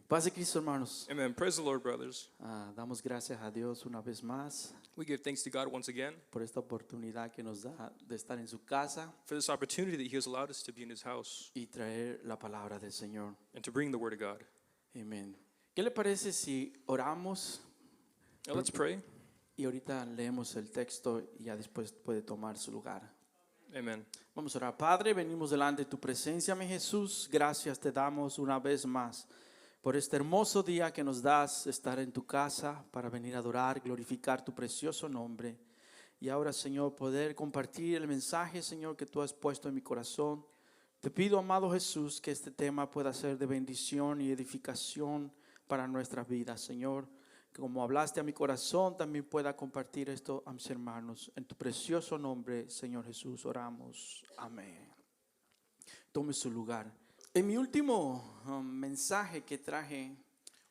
Paz de Cristo, hermanos. Amen. Praise the Lord, brothers. Damos gracias a Dios una vez más We give thanks to God once again por esta oportunidad que nos da de estar en su casa for this opportunity that He has allowed us to be in His house y traer la palabra del Señor. and to bring the Word of God. Amén. ¿Qué le parece si oramos Now let's pray. y ahorita leemos el texto y ya después puede tomar su lugar? Amen. Vamos a orar. Padre, venimos delante de tu presencia, mi Jesús. Gracias te damos una vez más por este hermoso día que nos das, estar en tu casa para venir a adorar, glorificar tu precioso nombre. Y ahora, Señor, poder compartir el mensaje, Señor, que tú has puesto en mi corazón. Te pido, amado Jesús, que este tema pueda ser de bendición y edificación para nuestras vidas, Señor. Que como hablaste a mi corazón, también pueda compartir esto a mis hermanos. En tu precioso nombre, Señor Jesús, oramos. Amén. Tome su lugar. En mi último mensaje que traje,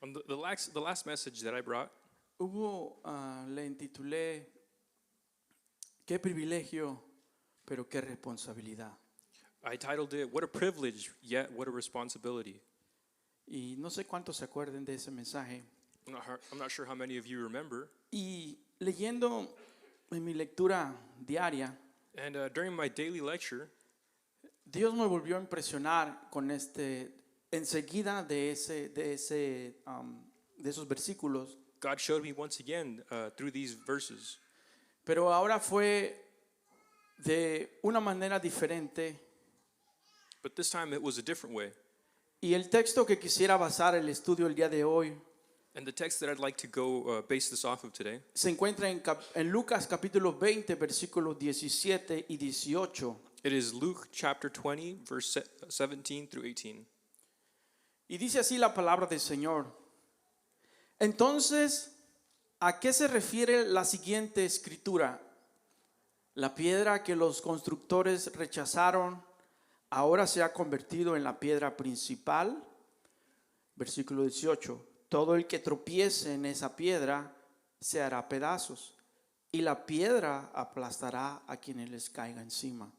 On the last message that I brought, le intitulé Qué privilegio, pero qué responsabilidad. I titled it, What a Privilege, Yet What a Responsibility. Y no sé cuántos se acuerden de ese mensaje. I'm not sure how many of you remember. Y leyendo en mi lectura diaria, And during my daily lecture, Dios me volvió a impresionar con enseguida de esos versículos. God showed me once again through these verses. Pero ahora fue de una manera diferente. But this time it was a different way. Y el texto que quisiera basar el estudio el día de hoy And the text that I'd like to go base this off of today se encuentra en Lucas capítulo 20, versículos 17 y 18. It is Luke chapter 20, verse 17 through 18. Y dice así la palabra del Señor. Entonces, ¿a qué se refiere la siguiente escritura? La piedra que los constructores rechazaron ahora se ha convertido en la piedra principal. Versículo 18. Todo el que tropiece en esa piedra se hará pedazos, y la piedra aplastará a quienes les caiga encima.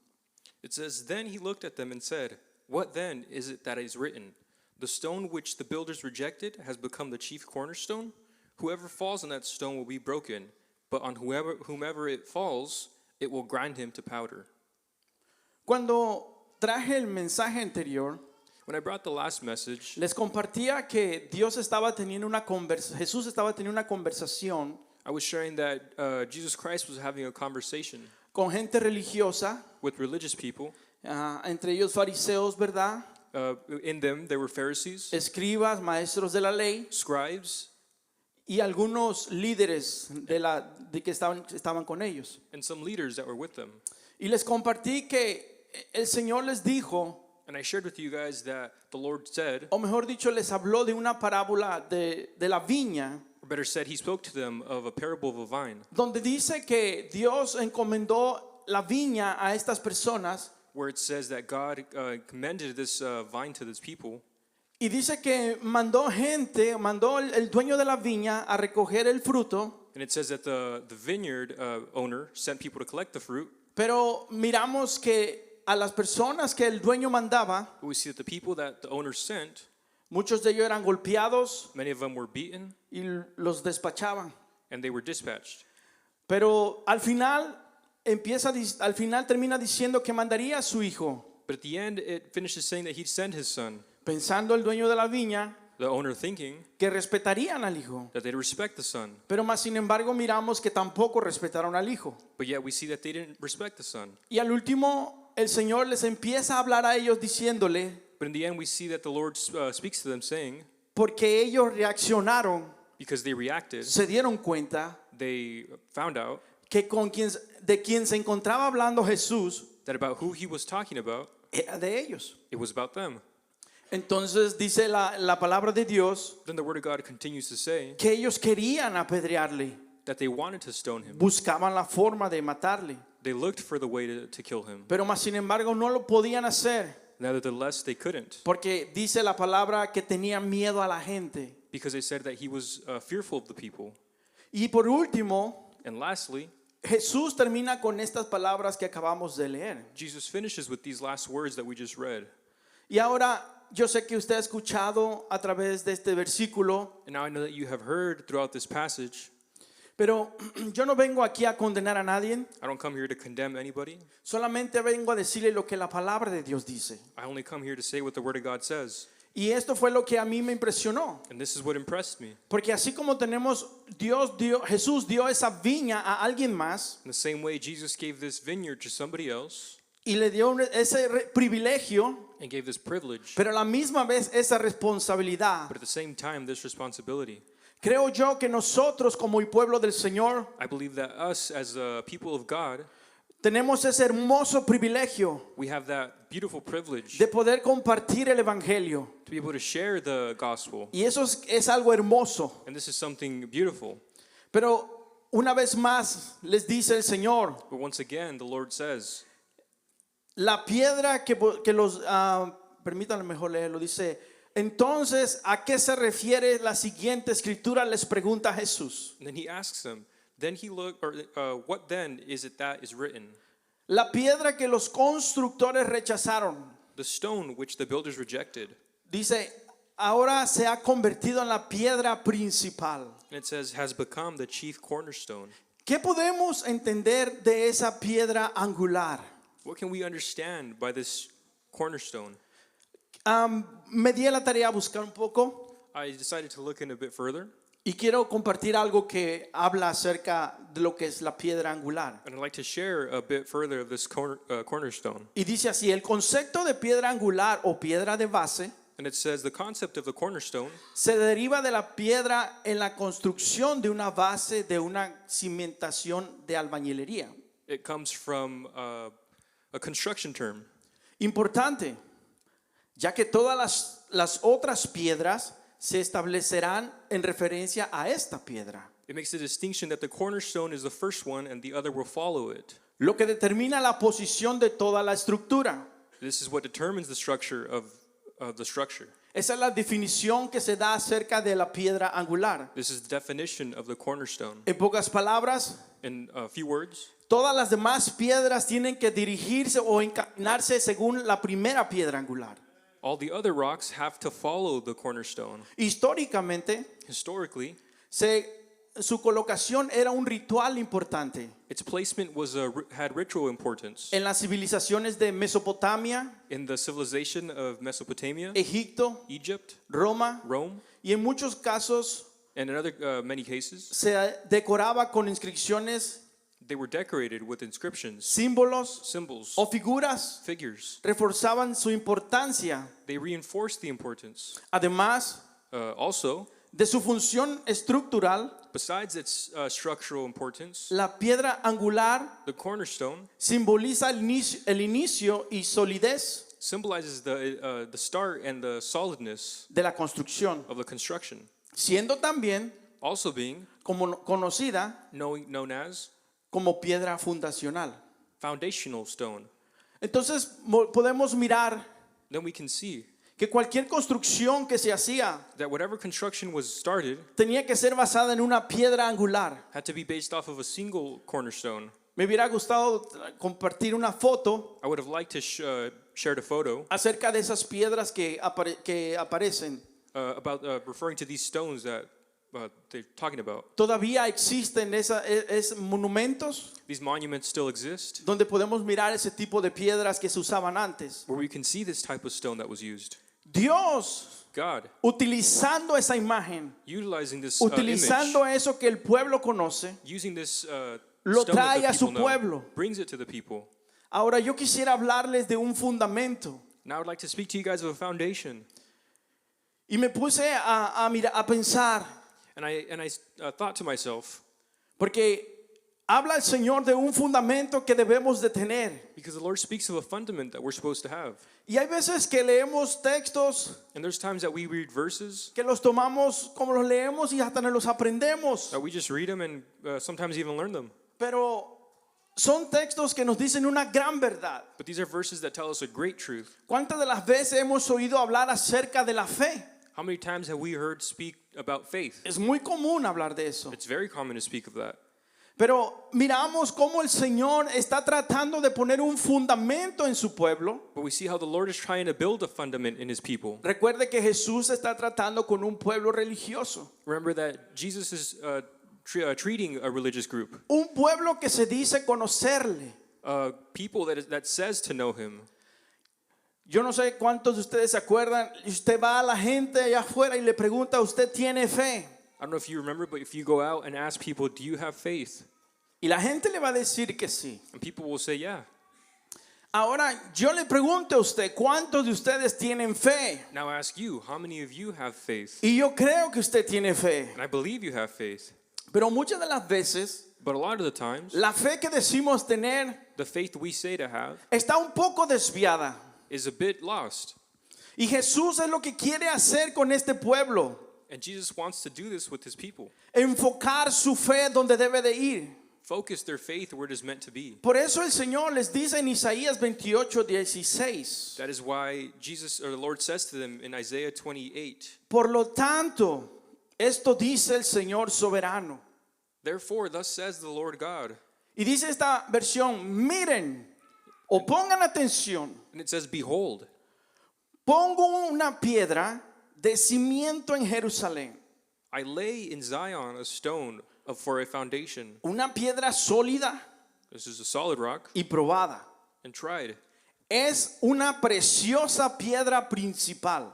It says, Then he looked at them and said, What then is it that is written? The stone which the builders rejected has become the chief cornerstone. Whoever falls on that stone will be broken, but on whomever it falls, it will grind him to powder. Cuando traje el mensaje anterior, When I brought the last message, les compartía que Jesús estaba teniendo una conversación I was sharing that Jesus Christ was having a conversation con gente religiosa, with religious people. entre ellos fariseos, ¿verdad? In them, there were Pharisees, Escribas, maestros de la ley scribes, y algunos líderes de que estaban con ellos. and some leaders that were with them. Y les compartí que el Señor les dijo, And I shared with you guys that the Lord said, o mejor dicho, les habló de una parábola de la viña, or better said, he spoke to them of a parable of a vine, donde dice que Dios encomendó la viña a estas personas. where it says that God commended this vine to this people. Y dice que mandó el dueño de la viña a recoger el fruto. And it says that the vineyard owner sent people to collect the fruit. Pero miramos que a las personas que el dueño mandaba, But we see that the people that the owner sent, muchos de ellos eran golpeados many of them were beaten y los despachaban. and they were dispatched. Pero al final termina diciendo que mandaría a su hijo. But at the end, it finishes saying that he'd send his son, Pensando el dueño de la viña the owner thinking que respetarían al hijo. that they'd respect the son. Pero más sin embargo miramos que tampoco respetaron al hijo. But yet we see that they didn't respect the son. Y al último el Señor les empieza a hablar a ellos diciéndole, But in the end, we see that the Lord speaks to them saying, porque ellos reaccionaron, because they reacted, se dieron cuenta they found out que de quien se encontraba hablando Jesús that about who he was talking about, era de ellos. it was about them. Entonces dice la palabra de Dios Then the word of God continues to say que ellos querían apedrearle, that they wanted to stone him. buscaban la forma de matarle, They looked for the way to kill him. pero más sin embargo no lo podían hacer Nevertheless, they couldn't, porque dice la palabra que tenían miedo a la gente. because they said that he was fearful of the people. Y por último, And lastly, Jesús termina con estas palabras que acabamos de leer. Jesus finishes with these last words that we just read. Y ahora yo sé que usted ha escuchado a través de este versículo, And now I know that you have heard throughout this passage. pero yo no vengo aquí a condenar a nadie, I don't come here to condemn anybody. solamente vengo a decirle lo que la palabra de Dios dice. I only come here to say what the Word of God says. Y esto fue lo que a mí me impresionó, And this is what impressed me. porque así como tenemos Jesús dio esa viña a alguien más In the same way, Jesus gave this vineyard to somebody else y le dio ese privilegio, and gave this privilege, pero a la misma vez esa responsabilidad. but at the same time, this responsibility. Creo yo que nosotros como el pueblo del Señor I believe that us as a people of God, tenemos ese hermoso privilegio we have that beautiful privilege de poder compartir el evangelio. to be able to share the gospel. Y eso es algo hermoso. And this is something beautiful. Pero una vez más les dice el Señor, But once again, the Lord says, la piedra que los, permítanme mejor leerlo, dice, entonces, ¿a qué se refiere la siguiente escritura? Les pregunta Jesús. and then he asks them, what then is it that is written? La piedra que los constructores rechazaron, The stone which the builders rejected. dice, ahora se ha convertido en la piedra principal. And it says, has become the chief cornerstone. ¿Qué podemos entender de esa piedra angular? What can we understand by this cornerstone? Me di a la tarea a buscar un poco I decided to look in a bit further, y quiero compartir algo que habla acerca de lo que es la piedra angular. and I'd like to share a bit further of this cornerstone. Y dice así, el concepto de piedra angular o piedra de base And it says, the concept of the cornerstone se deriva de la piedra en la construcción de una base de una cimentación de albañilería. it comes from a construction term. Importante, ya que todas las otras piedras se establecerán en referencia a esta piedra, It makes the distinction that the cornerstone is the first one and the other will follow it. lo que determina la posición de toda la estructura. This is what determines the structure of the structure. Esa es la definición que se da acerca de la piedra angular. This is the definition of the cornerstone. En pocas palabras, In a few words, todas las demás piedras tienen que dirigirse o encaminarse según la primera piedra angular. all the other rocks have to follow the cornerstone. Históricamente, Historically, su colocación era un ritual importante. its placement had ritual importance. En las civilizaciones de Mesopotamia, In the civilization of Mesopotamia, Egipto, Egypt, Roma, Rome, y en muchos casos and in other many cases, se decoraba con inscripciones, they were decorated with inscriptions, símbolos symbols, o figuras, figures. reforzaban su importancia, They reinforced the importance. además Also, de su función estructural. besides its structural importance, La piedra angular the cornerstone simboliza el inicio y solidez symbolizes the start and the solidness de la construcción, of the construction, siendo también also being conocida known as como piedra fundacional. foundational stone. Entonces podemos mirar Then we can see que cualquier construcción que se hacía that whatever construction was started tenía que ser basada en una piedra angular. had to be based off of a single cornerstone. Me hubiera gustado compartir una foto I would have liked to share a photo acerca de esas piedras que aparecen. about referring to these stones that they're talking about. Todavía existen monumentos These monuments still exist donde podemos mirar ese tipo de piedras que se usaban antes. where we can see this type of stone that was used. Dios, God, utilizando esa imagen, utilizing this utilizando image, eso que el pueblo conoce, using this lo stone that trae the a su people know, pueblo. brings it to the people. Ahora yo quisiera hablarles de un fundamento. Now I'd like to speak to you guys of a foundation. Y me puse a pensar, And I thought to myself, porque habla el Señor de un fundamento que debemos de tener. because the Lord speaks of a fundament that we're supposed to have. Y hay veces que leemos textos And there's times that we read verses, que los tomamos como los leemos y hasta nos los aprendemos. that we just read them and sometimes even learn them. Pero son textos que nos dicen una gran verdad. But these are verses that tell us a great truth. ¿Cuántas de las veces hemos oído hablar acerca de la fe? How many times have we heard speak about faith? Es muy común hablar de eso. It's very common to speak of that. Pero miramos cómo el Señor está tratando de poner un fundamento en su pueblo. But we see how the Lord is trying to build a fundament in his people. Recuerde que Jesús está tratando con un pueblo religioso. Remember that Jesus is treating a religious group, Un pueblo que se dice conocerle. people that says to know him. Yo no sé cuántos de ustedes se acuerdan. Usted va a la gente allá afuera y le pregunta, ¿usted tiene fe? I don't know if you remember, but if you go out and ask people, do you have faith? Y la gente le va a decir que sí. And people will say, yeah. Ahora yo le pregunto a usted, ¿cuántos de ustedes tienen fe? Now I ask you, how many of you have faith? Y yo creo que usted tiene fe. And I believe you have faith. Pero muchas de las veces, But a lot of the times, la fe que decimos tener the faith we say to have está un poco desviada. is a bit lost. Y Jesús es lo que quiere hacer con este pueblo. And Jesus wants to do this with his people. Enfocar su fe donde debe de ir. Focus their faith where it is meant to be. Por eso el Señor les dice en Isaías 28:16. That is why Jesus or the Lord says to them in Isaiah 28, Por lo tanto, esto dice el Señor soberano. therefore, thus says the Lord God. Y dice esta versión, miren o pongan atención. And it says, behold, Pongo una piedra de cimiento en Jerusalén. I lay in Zion a stone for a foundation. Una piedra sólida This is a solid rock y probada. and tried. Es una preciosa piedra principal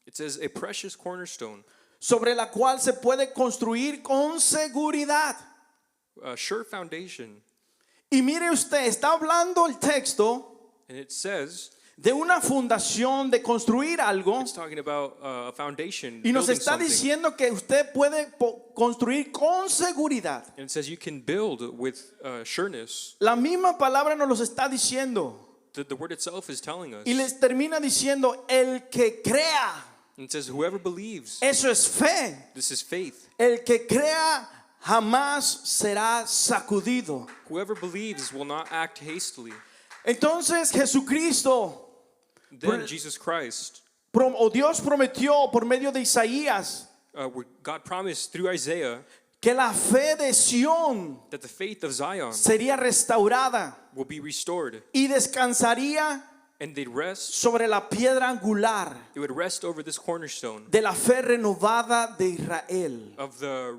It says, a precious cornerstone, sobre la cual se puede construir con seguridad. a sure foundation. Y mire usted, está hablando el texto And it says, de una fundación, de construir algo. it's talking about a foundation, Y nos building está something. diciendo que usted puede construir con seguridad. And it says you can build with sureness. La misma palabra nos los está diciendo. The word itself is telling us. Y les termina diciendo, el que crea. And it says, whoever believes, Eso es fe. this is faith. El que crea jamás será sacudido. Whoever believes will not act hastily. Entonces Jesucristo, Then Jesus Christ, o Dios prometió por medio de Isaías where God promised through Isaiah que la fe de Sión that the faith of Zion sería restaurada will be restored. y descansaría And they'd rest, sobre la piedra angular it would rest over this cornerstone de la fe renovada de Israel. of the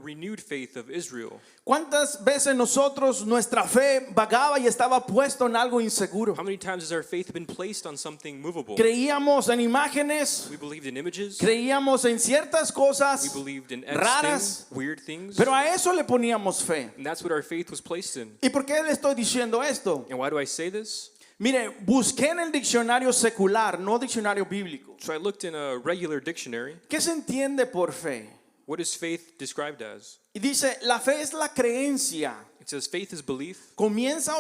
renewed faith of Israel. ¿Cuántas veces nosotros nuestra fe vagaba y estaba puesto en algo inseguro? How many times has our faith been placed on something movable? Creíamos en imágenes, We believed in images. creíamos en ciertas We cosas, believed in raras, things, weird things. pero a eso le poníamos fe. And that's what our faith was placed in. ¿Y por qué le estoy diciendo esto? And why do I say this? Mire, busqué en el diccionario secular, no diccionario bíblico. So I looked in a regular dictionary. ¿Qué se entiende por fe? What is faith described as? Y dice, la fe es la creencia, It says faith is belief, confianza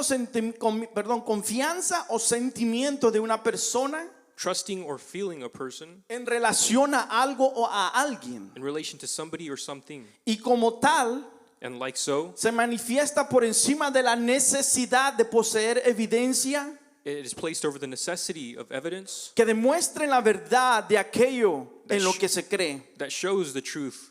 o sentimiento de una persona trusting or feeling a person en relación a algo o a alguien. in relation to somebody or something. Y como tal, And like so, se manifiesta por encima de la necesidad de poseer evidencia it is placed over the necessity of evidence que demuestre la verdad de aquello en lo que se cree. that shows the truth.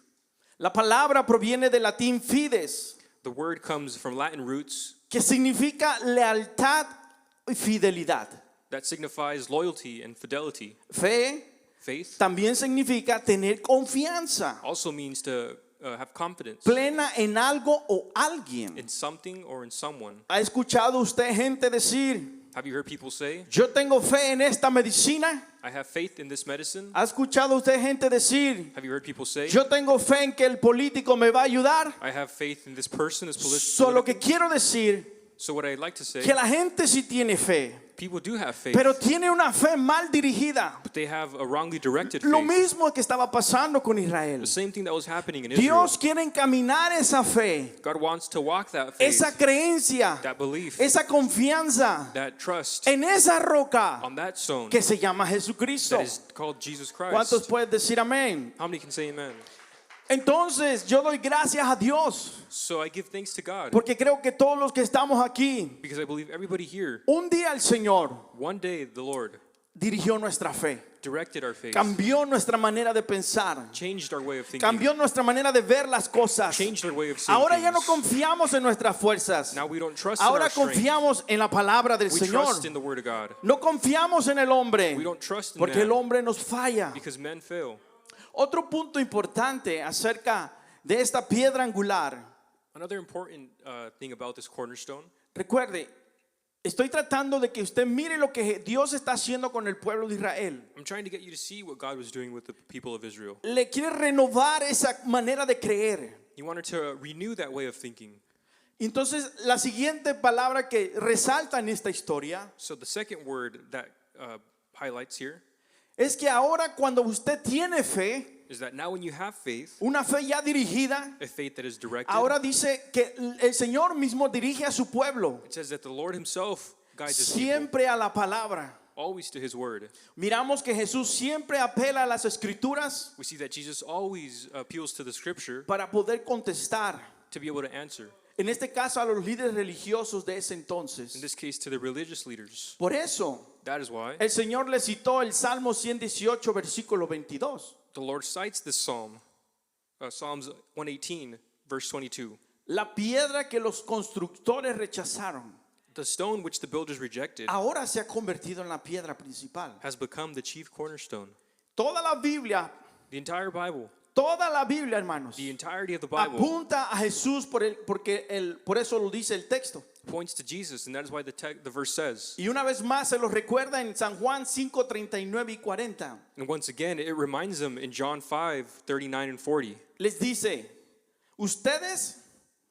La palabra proviene del latín fides, The word comes from Latin roots que significa lealtad y fidelidad. that signifies loyalty and fidelity. Fe Faith también significa tener confianza also means to have confidence plena en algo o alguien. in something or in someone. ¿Ha escuchado usted gente decir, Have you heard people say, yo tengo fe en esta medicina? I have faith in this medicine? ¿Ha escuchado usted gente decir, Have you heard people say, yo tengo fe en que el político me va a ayudar? I have faith in this person, this Solo que quiero decir So what I'd like to say, que la gente sí tiene fe, people do have faith, pero tiene una fe mal dirigida. but they have a wrongly directed Lo faith. mismo que estaba pasando con Israel. The same thing that was happening in Israel. Dios quiere encaminar esa fe, God wants to walk that faith, esa creencia, that belief, esa confianza that trust en esa roca on that stone que se llama Jesucristo. that is called Jesus ¿Cuántos Christ. pueden decir amén? How many can say amen? Entonces yo doy gracias a Dios So I give thanks to God porque creo que todos los que estamos aquí, because I believe everybody here, un día el Señor one day the Lord dirigió nuestra fe, directed our faith, cambió nuestra manera de pensar, changed our way of thinking, cambió nuestra manera de ver las cosas. changed our way of seeing Ahora ya no things. confiamos en nuestras fuerzas. Now we don't trust in Ahora our strength. confiamos en la palabra del We Señor. trust in the word of God. No confiamos en el hombre, We don't trust in porque el man hombre nos falla. because men fail. Otro punto importante acerca de esta piedra angular. Another important thing about this cornerstone, Recuerde, estoy tratando de que usted mire lo que Dios está haciendo con el pueblo de Israel. I'm trying to get you to see what God was doing with the people of Israel. Le quiere renovar esa manera de creer. He wanted to renew that way of thinking. Entonces, la siguiente palabra que resalta en esta historia So the second word that highlights here es que ahora cuando usted tiene fe, is that now when you have faith, una fe ya dirigida, a faith that is directed, ahora dice que el Señor mismo dirige a su pueblo it says that the Lord himself guides his people, siempre a la palabra. always to his word. Miramos que Jesús siempre apela a las escrituras We see that Jesus always appeals to the scripture para poder contestar, to be able to answer. en este caso a los líderes religiosos de ese In entonces. this case, to the religious leaders. Por eso, That is why el Señor le citó el Salmo 118, versículo 22. the Lord cites this psalm, Psalms 118, verse 22. La piedra que los constructores rechazaron, The stone which the builders rejected ahora se ha convertido en la piedra principal. has become the chief cornerstone. Toda la Biblia, The entire Bible, hermanos, the entirety of the Bible apunta a Jesús por eso lo dice el texto. points to Jesus, and that is why the verse says. Y una vez más se los recuerda en San Juan 5, 39 y 40. And once again, it reminds them in John 5, 39 and 40. Les dice, ustedes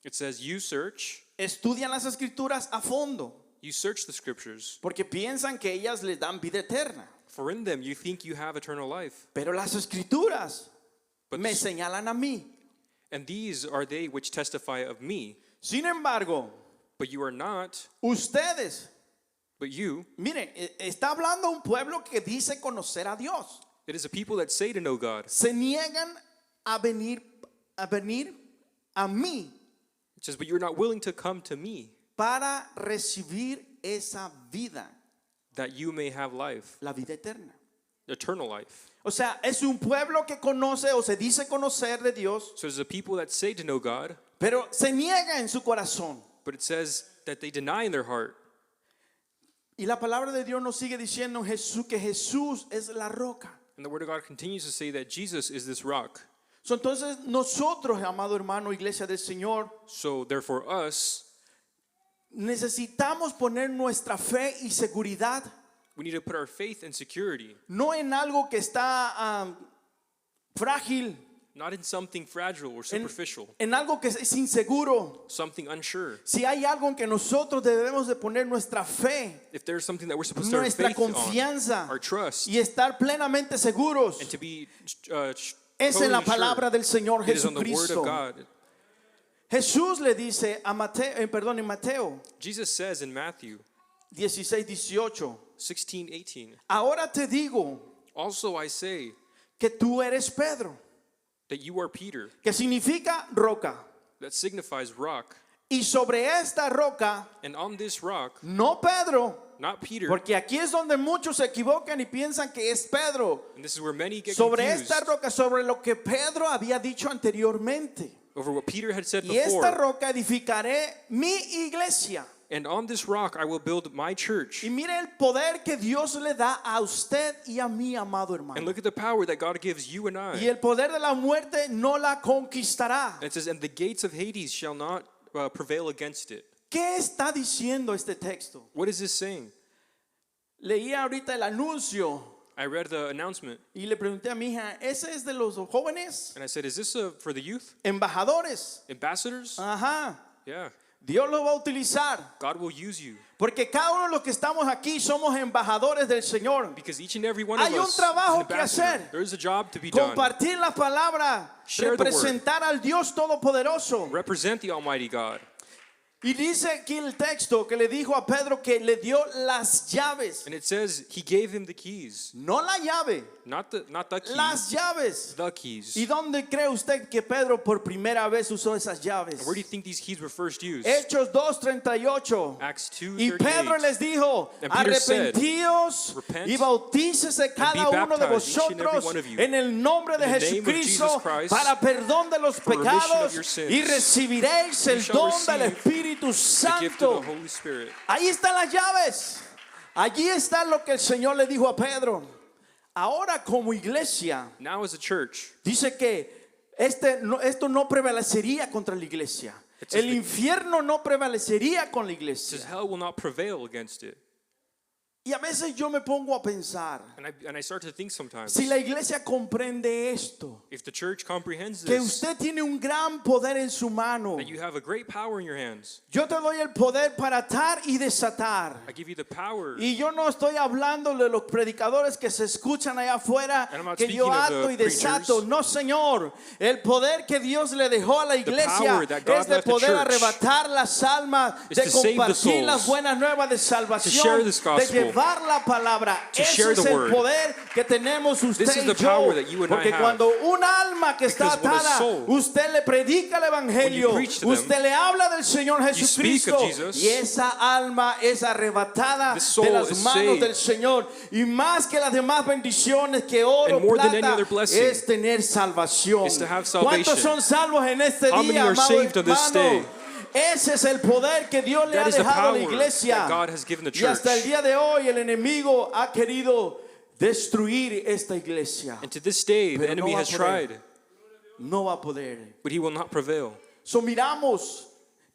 It says, you search estudian las escrituras a fondo the scriptures, porque piensan que ellas les dan vida eterna. for in them you think you have eternal life. Pero las escrituras But me señalan a mí. and these are they which testify of me. Sin embargo, But you are not, ustedes, but you. miren, está hablando un pueblo que dice conocer a Dios. It is a people that say to know God. Se niegan a venir a mí It says, but you're not willing to come to me para recibir esa vida, that you may have life, la vida eterna. eternal life. O sea, es un pueblo que conoce o se dice conocer de Dios, So there's a people that say to know God, pero se niega en su corazón. but it says that they deny in their heart. Y la palabra de Dios nos sigue diciendo que Jesús es la roca. And the word of God continues to say that Jesus is this rock. So, entonces nosotros, amado hermano, iglesia del Señor, So therefore us, necesitamos poner nuestra fe y seguridad we need to put our faith and security, no en algo que está frágil, not in something fragile or superficial, en algo que es inseguro. something unsure. Si hay algo en que nosotros debemos de poner nuestra fe, If there's something that we're supposed to have nuestra faith on, confianza our trust, y estar plenamente seguros, and to be es en la totally palabra sure, del Señor it is on the word Jesucristo. of God. Jesús le dice a Mateo, en Mateo Jesus says in Matthew 16:18, 16:18, ahora te digo also I say que tú eres Pedro, that you are Peter, que significa roca, that signifies rock, y sobre esta roca, and on this rock, no Pedro, not Peter, porque aquí es donde muchos se equivocan y piensan que es Pedro, and this is where many get sobre confused esta roca, sobre lo que Pedro había dicho anteriormente. over what Peter had said Y esta before. roca edificaré mi iglesia. And on this rock I will build my church. Y mire el poder que Dios le da a usted y a mí, amado And hermano. look at the power that God gives you and Y I. el poder de la muerte no la conquistará. And it says, and the gates of Hades shall not prevail against it. ¿Qué está diciendo este texto? What is this saying? Leía ahorita el anuncio I read the announcement y le pregunté a mi hija, ¿ese es de los jóvenes? and I said, is this for the youth? Embajadores. Ambassadors? Ajá. Yeah. Dios lo va a utilizar. God will use you. Porque cada uno de los que estamos aquí somos embajadores del Señor. Because each and every one of Hay un us trabajo is an que ambassador. hacer. There is a job to be done. Compartir la palabra, Share the word. representar al Dios Todopoderoso. Represent the Almighty God. Y dice aquí el texto que le dijo a Pedro que le dio las llaves. And it says he gave him the keys. No la llave, Not the keys. las llaves. The keys. ¿Y dónde cree usted que Pedro por primera vez usó esas llaves? And where do you think these keys were first used? Hechos 2:38. Acts 2:38. Y Pedro les dijo, And Peter said, arrepentíos "Repent y bautícese cada be uno de baptized, each and every vosotros one of you, en el nombre de in the name of Jesucristo Jesus Christ, para perdón de los for remission of pecados your sins. y recibiréis You el shall don del receive Espíritu the gift Santo." of the Holy Spirit. Ahí están las llaves. Allí está lo que el Señor le dijo a Pedro. Ahora como iglesia, Now as a church, dice que esto no prevalecería contra la iglesia. It says El the- infierno no prevalecería con la it says iglesia. hell will not prevail against it. Y a veces yo me pongo a pensar, And I start to think sometimes, si la iglesia comprende esto, if the church comprehends que this, usted tiene un gran poder en su mano. that you have a great power in your hands. Yo te doy el poder para atar y desatar. I give you the power. Y yo no estoy hablando de los predicadores que se escuchan allá afuera, And I'm not que yo speaking of ato the y desato. preachers. No, Señor. El poder que Dios le dejó a la iglesia power that God es de left the poder church arrebatar las almas, is de to save the compartir las souls, buenas nuevas de share salvación, this de gospel, llevar la palabra. to Ese share es the el word. poder que tenemos usted This is y the yo. power that you and I Porque have. cuando un alma que está Because when a atada, soul, usted le predica el evangelio, preach to them, usted le habla del Señor you speak Jesucristo, of Jesus, y esa alma es arrebatada this soul de las is manos saved. del Señor. Y más que las demás bendiciones que oro, And more than any plata, other blessing es tener salvación. is to have ¿Cuántos salvation? son salvos en este How many día, are amado saved on this hermano? day? Ese es el poder que Dios le That ha is the dejado a la power iglesia. that God has given the Y hasta el church. día de hoy el enemigo ha querido destruir esta iglesia. And to this day, the Pero no enemy va a has poder. tried, No va a poder. but he will not prevail. So miramos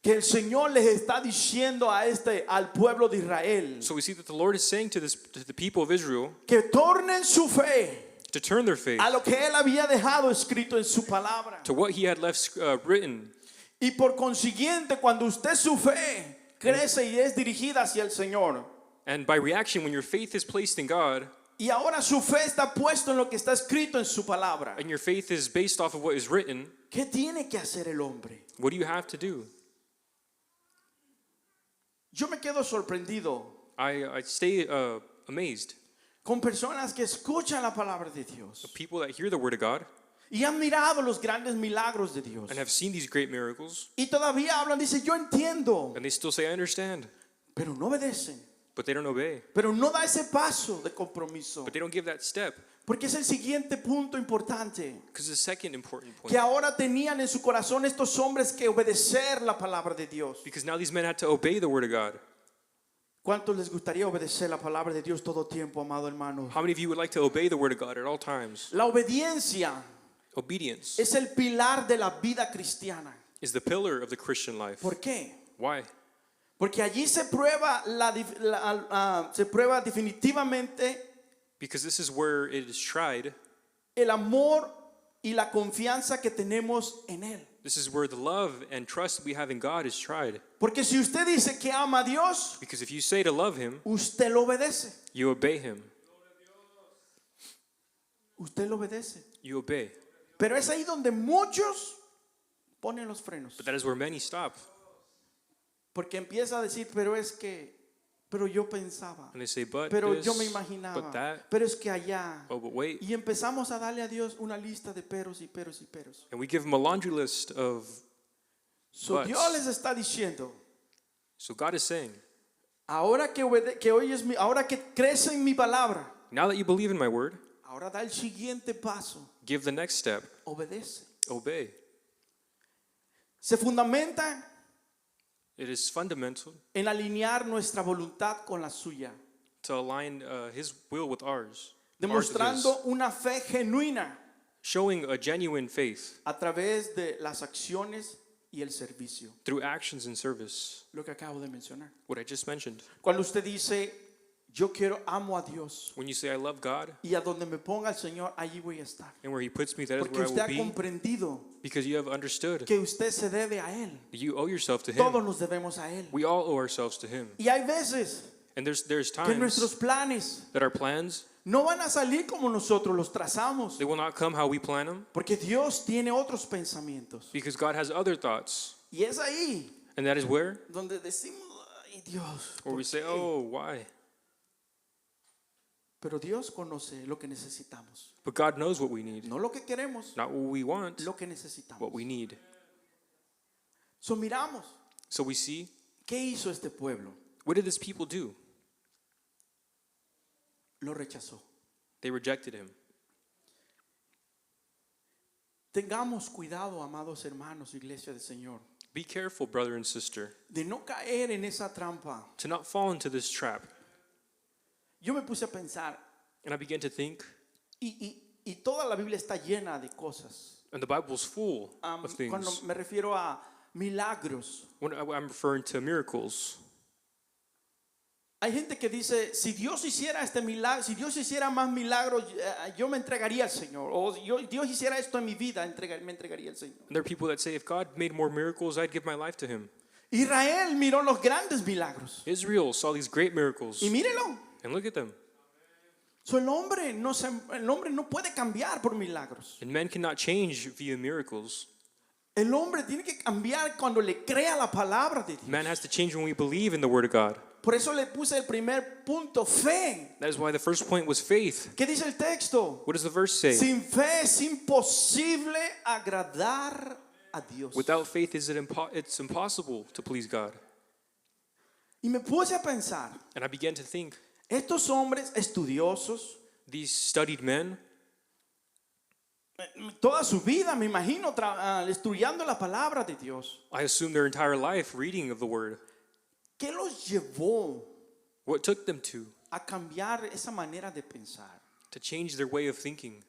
que el Señor les está diciendo al pueblo de Israel So we see that the Lord is saying to the people of Israel que tornen su fe to turn their faith a lo que Él había dejado escrito en su palabra. to what he had left written. Y por consiguiente, cuando usted su fe crece y es dirigida hacia el Señor, And by reaction, when your faith is placed in God, y ahora su fe está puesto en lo que está escrito en su palabra, and your faith is based off of what is written, ¿qué tiene que hacer el hombre? what do you have to do? Yo me quedo sorprendido I stay amazed. con personas que escuchan la palabra de Dios People that hear the word of God y han mirado los grandes milagros de Dios. and have seen these great miracles, Y todavía hablan, dice, yo entiendo, and they still say, I understand, pero no obedecen. but they don't obey. Pero no da ese paso de compromiso. But they don't give that step. Porque es el siguiente punto importante. Because the second important point, Que ahora tenían en su corazón estos hombres que obedecer la palabra de Dios. because now these men had to obey the word of God. ¿Cuántos les gustaría obedecer la palabra de Dios todo tiempo, amado hermano? How many of you would like to obey the word of God at all times? La obediencia Obedience es el pilar de la vida cristiana. is the pillar of the Christian life. ¿Por qué? Why? Porque allí se prueba, se prueba definitivamente Because this is where it is tried. el amor y la confianza que tenemos en Él. This is where the love and trust we have in God is tried. Porque si usted dice que ama a Dios, Because if you say to love him, usted lo obedece. you obey him. Usted lo obedece. You obey. Pero es ahí donde muchos ponen los frenos. But that is where many stop. Porque empieza a decir, pero yo pensaba, And they say, but pero this, yo me imaginaba, but that. pero es que allá. Oh, but wait. Y empezamos a darle a Dios una lista de peros y peros y peros. And we give him a laundry list of So buts. Dios les está diciendo, So God is saying, ahora que oyes ahora que crece en mi palabra, now that you believe in my word, ahora da el siguiente paso, give the next step. obedece. Obey. Se fundamenta It is fundamental en alinear nuestra voluntad con la suya, to align his will with ours. Ours with his. demostrando una fe genuina Showing a genuine faith a través de las acciones y el servicio, through actions and service. lo que acabo de mencionar. What I just mentioned. Cuando usted dice, yo amo a Dios When you say, I love God, y a donde me ponga el Señor, allí voy a estar. and where he puts me, that is Porque where I usted ha will be. comprendido Because you have understood que usted se debe a Él. that you owe yourself to Todos him. nos debemos a Él. We all owe ourselves to him. Y hay veces And there's que times nuestros planes that our plans, no van a salir como nosotros los trazamos. they will not come how we plan them. Porque Dios tiene otros pensamientos. Because God has other thoughts. Y es ahí And that is where? donde decimos, ay Dios, Where ¿por we say, qué? oh, why? Pero Dios conoce lo que necesitamos. But God knows what we need. No lo que queremos, Not what we want, lo que necesitamos. what we need. So miramos, So we see, ¿qué hizo este pueblo? what did this people do? Lo rechazó. They rejected him. Tengamos cuidado, amados hermanos, iglesia del Señor, Be careful, brother and sister, de no caer en esa trampa. to not fall into this trap. Yo me puse a pensar, And I began to think, y toda la Biblia está llena de cosas. and the Bible's full of Cuando things. me refiero a milagros, When I'm referring to miracles, hay gente que dice, si Dios hiciera este milagro, si Dios hiciera más milagros, yo me entregaría al Señor. O Dios hiciera esto en mi vida, me entregaría al Señor. and there are people that say, if God made more miracles, I'd give my life to him. Israel miró los grandes milagros. Israel saw these great miracles, Y mírelo. and look at them. So, el hombre no puede cambiar por milagros. And men cannot change via miracles. El hombre tiene que cambiar cuando le crea la palabra de Dios. Man has to change when we believe in the Word of God. Por eso le puse el primer punto, fe. That is why the first point was faith. ¿Qué dice el texto? What does the verse say? Sin fe es imposible agradar a Dios. Without faith, it's impossible to please God. Y me puse a pensar, And I began to think, estos hombres estudiosos, these studied men, toda su vida, me imagino, estudiando la palabra de Dios. I assume their entire life reading of the Word. ¿Qué los llevó What took them to a cambiar esa manera de pensar? change their way of thinking?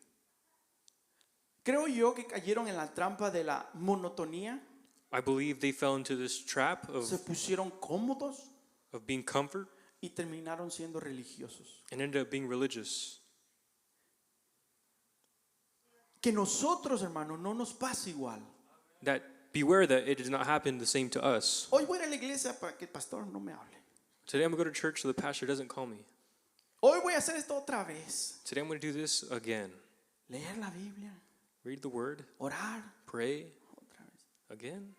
Creo yo que cayeron en la trampa de la monotonía, I believe they fell into this trap se pusieron cómodos of being comfort y terminaron siendo religiosos. and ended up being religious. Que nosotros, hermanos, no nos pase igual. That beware that it does not happen the same to us. Hoy voy a ir a la iglesia para que el pastor no me hable. Today I'm going to go to church so the pastor doesn't call me. Hoy voy a hacer esto otra vez. Today I'm going to do this again. Leer la Biblia, Read the Word, orar pray otra vez. again.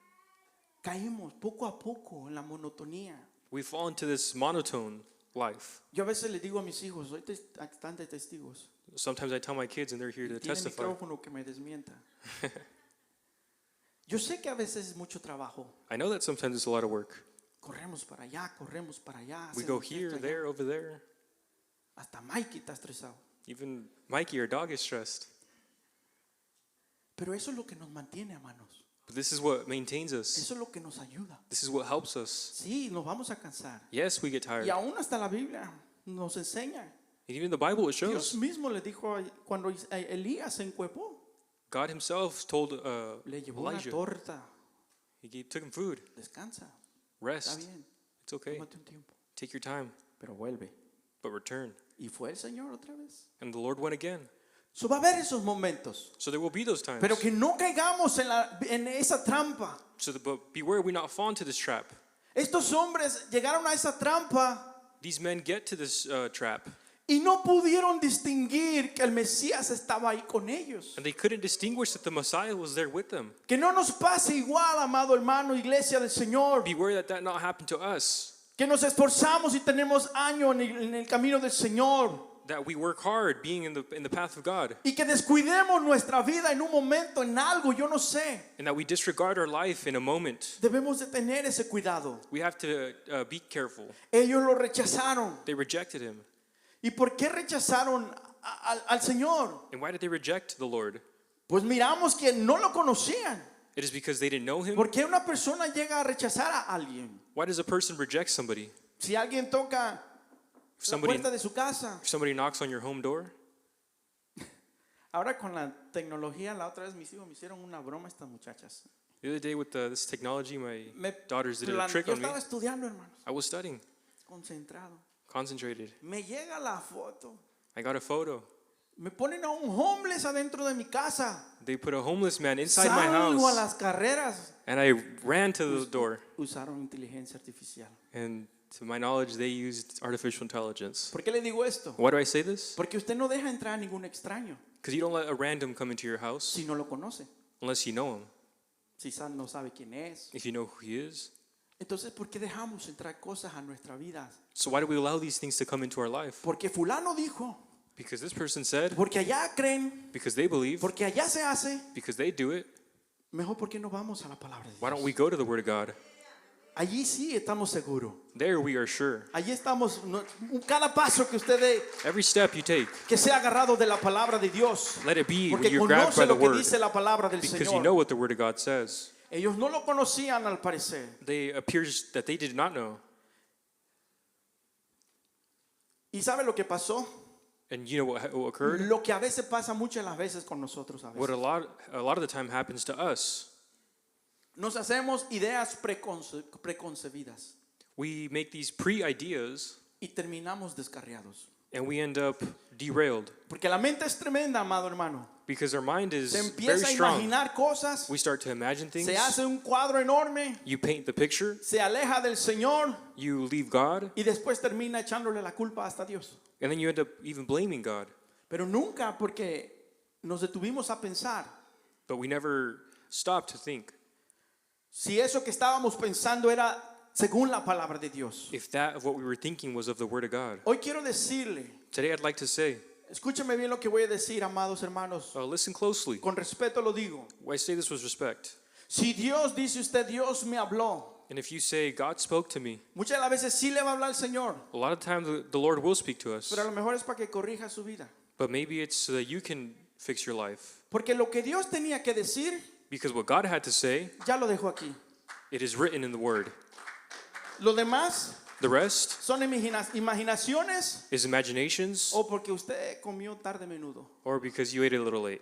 Caímos poco a poco en la monotonía. We fall into this monotone life. Yo a veces le digo a mis hijos, hoy están de testigos. Sometimes I tell my kids and they're here to Tiene testify. micrófono que me desmienta. Yo sé que a veces es mucho trabajo. I know that sometimes it's a lot of work. Corremos para allá, corremos para allá. We go hacemos here, esto, allá. there, over there. Hasta Mikey está estresado. Even Mikey, our dog, is stressed. Pero eso es lo que nos mantiene, hermanos. But this is what maintains us. Eso es lo que nos ayuda. This is what helps us. Sí, nos vamos a cansar. Yes, we get tired. Y aún hasta la Biblia nos enseña. And even the Bible, it Dios shows. mismo le dijo cuando Elías se encuevó, God himself told le llevó una Elijah, torta. took him food. Descansa, está Rest. bien, It's okay. tómate un tiempo. Take your time, Pero vuelve. but return. Y fue el Señor otra vez. And the Lord went again. So va a haber esos momentos. So there will be those times. Pero que no caigamos en esa trampa. But beware we not fall into this trap. Estos hombres llegaron a esa trampa These men get to this trap, y no pudieron distinguir que el Mesías estaba ahí con ellos. and they couldn't distinguish that the Messiah was there with them. Que no nos pase igual, amado hermano, iglesia del Señor. Beware that not happen to us. Que nos esforzamos y tenemos años en el camino del Señor. That we work hard being in the path of God, Y que descuidemos nuestra vida en un momento, en algo, yo no sé. and that we disregard our life in a moment. Debemos de tener ese cuidado. We have to be careful. Ellos lo rechazaron. They rejected him. ¿Y por qué rechazaron al Señor? And why did they reject the Lord? Pues miramos que no lo conocían. It is because they didn't know him. ¿Por qué una persona llega a rechazar a alguien? Why does a person reject somebody? Si alguien toca If la somebody, puerta de su casa. if somebody knocks on your home door, Ahora con la tecnología, la otra vez mis hijos me hicieron una broma estas muchachas. the other day with this technology, my Me daughters did a trick yo on me. estaba estudiando, hermanos, I was studying, concentrado. concentrated. Me llega la foto. I got a photo. Me ponen a un homeless adentro de mi casa. They put a homeless man inside my Salgo a house, las carreras. and I ran to the door. Usaron inteligencia artificial. And to my knowledge, they used artificial intelligence. ¿Por qué le digo esto? Why do I say this? Porque usted no deja entrar a ningún extraño Because you don't let a random come into your house si no lo conoce. unless you know him. Si no sabe quién es. If you know who he is, Entonces, ¿por qué dejamos entrar cosas a nuestra vida? So why do we allow these things to come into our life? Porque fulano dijo, Because this person said, porque allá creen, because they believe, porque allá se hace. because they do it. Mejor, ¿por qué no vamos a la palabra de Why don't Dios? we go to the Word of God? Allí sí estamos seguros. There we are sure. Allí estamos, cada paso que usted dé, Every step you take, que sea agarrado de la palabra de Dios. let it be when Porque you're grabbed conoce by the lo que Word, dice la palabra del because you Señor. know what the Word of God says. Ellos no lo conocían al parecer. They appears that they did not know. ¿Y sabe lo que pasó? And you know what occurred? Lo que a veces pasa muchas las veces con nosotros. A What veces. a lot of the time happens to us. Nos hacemos ideas preconcebidas We make these pre-ideas y terminamos descarriados. and we end up derailed Porque la mente es tremenda, amado hermano. because our mind is Se very empieza a strong. imaginar cosas, We start to imagine things. se hace un cuadro enorme, You paint the picture. se aleja del Señor You leave God, y después termina echándole la culpa hasta Dios. and then you end up even blaming God. Pero nunca porque nos detuvimos a pensar But we never stop to think si eso que estábamos pensando era según la palabra de Dios. if that of what we were thinking was of the Word of God. Hoy quiero decirle, Today I'd like to say, escúcheme bien lo que voy a decir, amados hermanos. listen closely. Con respeto lo digo. I say this with respect. Si Dios dice usted, Dios me habló. And if you say, God spoke to me, Muchas de las veces sí le va a hablar el Señor, a lot of times the Lord will speak to us. pero a lo mejor es para que corrija su vida. But maybe it's so that you can fix your life. Porque lo que Dios tenía que decir, Because what God had to say, ya lo dejó aquí. it is written in the Word. Lo demás The rest son imaginaciones is imaginations o porque usted comió tarde menudo. or because you ate a little late.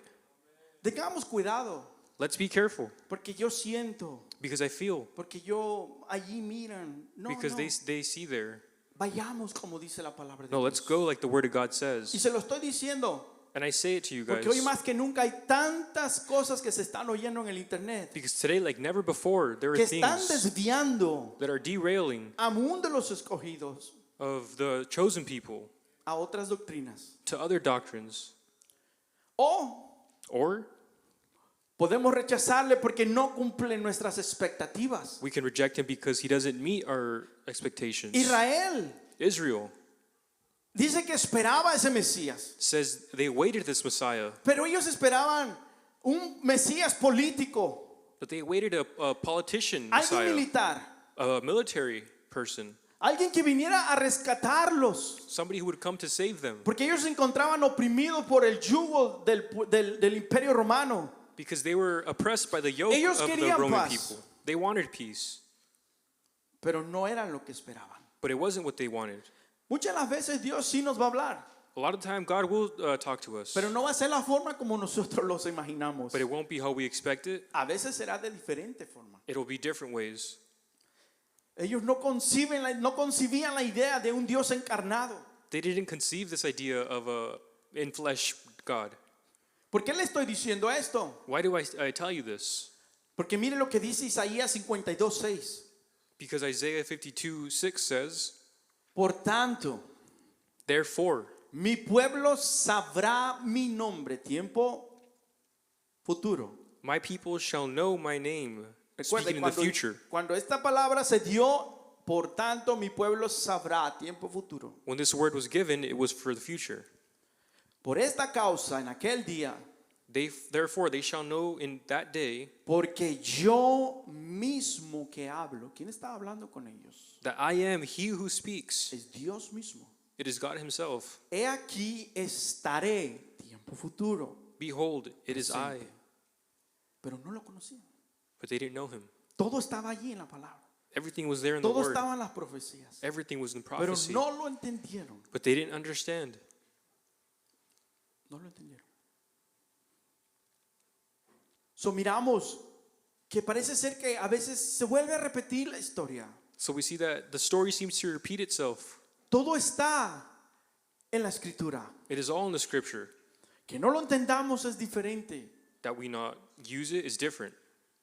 Tengamos cuidado, Let's be careful porque yo siento, because I feel, porque yo allí miran. No, because no. they see there. Vayamos como dice la palabra de No, let's Dios. go like the Word of God Y says. se lo estoy diciendo, And I say it to you guys porque hoy más que nunca hay tantas cosas que se están oyendo en el internet because today, like never before, there are que están things desviando that are derailing aún de los escogidos of the chosen people a otras doctrinas. to other doctrines. O Or podemos rechazarle porque no cumple nuestras expectativas. we can reject him because he doesn't meet our expectations. Israel Israel dice que esperaba ese Mesías, says they awaited this Messiah, pero ellos esperaban un Mesías político, but they awaited a politician alguien Messiah, militar, a military person, alguien que viniera a rescatarlos, somebody who would come to save them porque ellos se encontraban oprimidos por el yugo del imperio romano. because they were oppressed by the yoke Ellos of the querían Roman paz. people. They wanted peace, Pero no eran lo que esperaban. but it wasn't what they wanted. Muchas de las veces Dios sí nos va a hablar, A lot of the time, God will talk to us, pero no va a ser la forma como nosotros los imaginamos. but it won't be how we expect it. A veces será de diferente forma. It'll be different ways. Ellos no concibían la idea de un Dios encarnado. They didn't conceive this idea of a in flesh God. ¿Por qué le estoy diciendo esto? Why do I tell you this? Porque mire lo que dice Isaías 52:6. Because Isaiah 52:6 says, Por tanto, therefore, mi pueblo sabrá mi nombre, tiempo futuro. my people shall know my name, Recuerde, speaking in the future. cuando esta palabra se dio, por tanto mi pueblo sabrá, tiempo futuro. When this word was given, it was for the future. Por esta causa, en aquel día, Therefore, they shall know in that day porque yo mismo que hablo, ¿quién está hablando con ellos? that I am he who speaks. Es Dios mismo. It is God himself. He aquí estaré, tiempo futuro. Behold, it is I. Pero no lo conocían. But they didn't know him. Todo estaba allí en la palabra. Everything was there in the Todo word. estaba en las profecías. Everything was in Pero prophecy. no lo entendieron. But they didn't understand. No lo entendieron. So miramos que parece ser que a veces se vuelve a repetir la historia. So we see that the story seems to repeat itself. Todo está en la escritura. It is all in the scripture. Que no lo entendamos es diferente. That we not use it is different.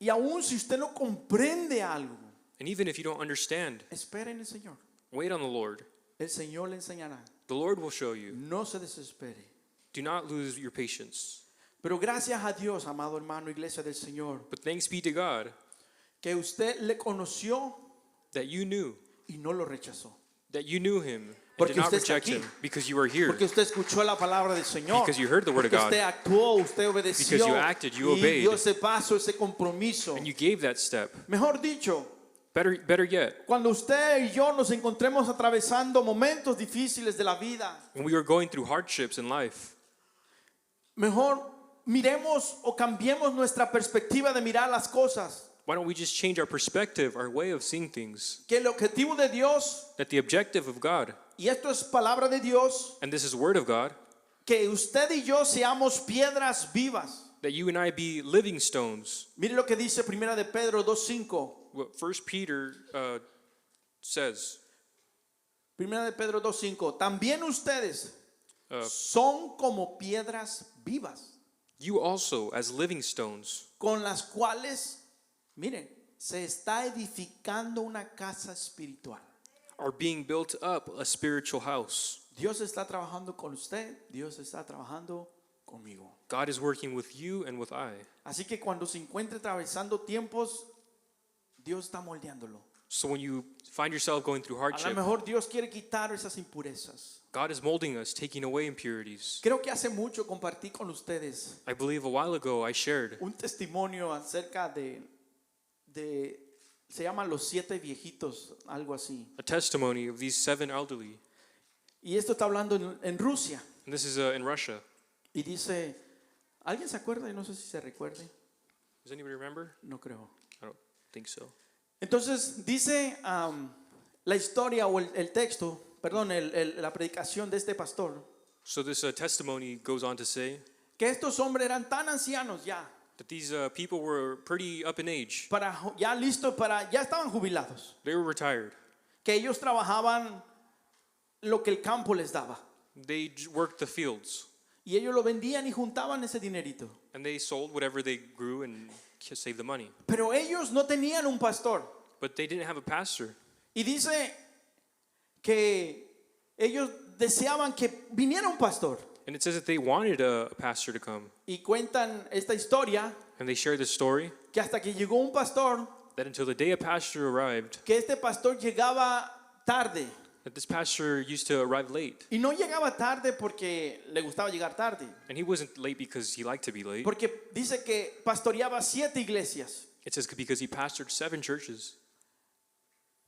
Y aún si usted no comprende algo, And even if you don't understand, espere en el Señor. wait on the Lord. El Señor le enseñará. The Lord will show you. No se desespere. Do not lose your patience. Pero gracias a Dios, amado hermano, iglesia del Señor, But thanks be to God que usted le conoció that you knew, y no lo rechazó. that you knew him and Porque did not usted está reject aquí. him because you were here, Porque usted escuchó la palabra del Señor. Because you heard the word of Porque God. usted actuó, usted obedeció. Because you acted, you y obeyed. dio ese paso, ese compromiso. and you gave that step. Mejor dicho, Better yet, cuando usted y yo nos encontremos atravesando momentos difíciles de la vida, when we are going through hardships in life, mejor miremos o cambiemos nuestra perspectiva de mirar las cosas. why don't we just change our perspective, our way of seeing things? Que el objetivo de Dios, That the objective of God, y esto es palabra de Dios, and this is the word of God, que usted y yo seamos piedras vivas. that you and I be living stones. Mire lo que dice Primera de Pedro 2:5. What 1 Peter says, Primera de Pedro 2:5. También ustedes uh, son como piedras vivas, you also as living stones, con las cuales, miren, se está edificando una casa espiritual. are being built up a spiritual house. Dios está trabajando con usted, Dios está trabajando conmigo. God is working with you and with I. Así que cuando se encuentre atravesando tiempos, Dios está moldeándolo. So when you find yourself going through A lo hardship, mejor Dios quiere quitar esas impurezas. God is molding us, taking away impurities. Creo que hace mucho compartí con ustedes I believe a while ago I shared un testimonio acerca de se llaman los 7 viejitos, algo así. a testimony of these 7 elderly. Y esto está hablando en Rusia. And this is in Russia. Y dice, ¿alguien se acuerda? No sé si se recuerde. Does anybody remember? No creo. I don't think so. Entonces dice la historia o el texto, perdón, la predicación de este pastor, So this testimony goes on to say que estos hombres eran tan ancianos ya, that these people were pretty up in age. ya listos ya estaban jubilados, They were retired. que ellos trabajaban lo que el campo les daba. They worked the fields. Y ellos lo vendían y juntaban ese dinerito. And they sold whatever they grew and saved the money. Pero ellos no tenían un pastor. But they didn't have a pastor. Y dice que ellos deseaban que viniera un pastor. And it says that they wanted a pastor to come. Y cuentan esta historia And they share this story que hasta que llegó un pastor, that until the day a pastor arrived, que este pastor llegaba tarde. that this pastor used to arrive late. Y no llegaba tarde porque le gustaba llegar tarde. And he wasn't late because he liked to be late. Porque dice que pastoreaba 7 iglesias. It says because he pastored 7 churches.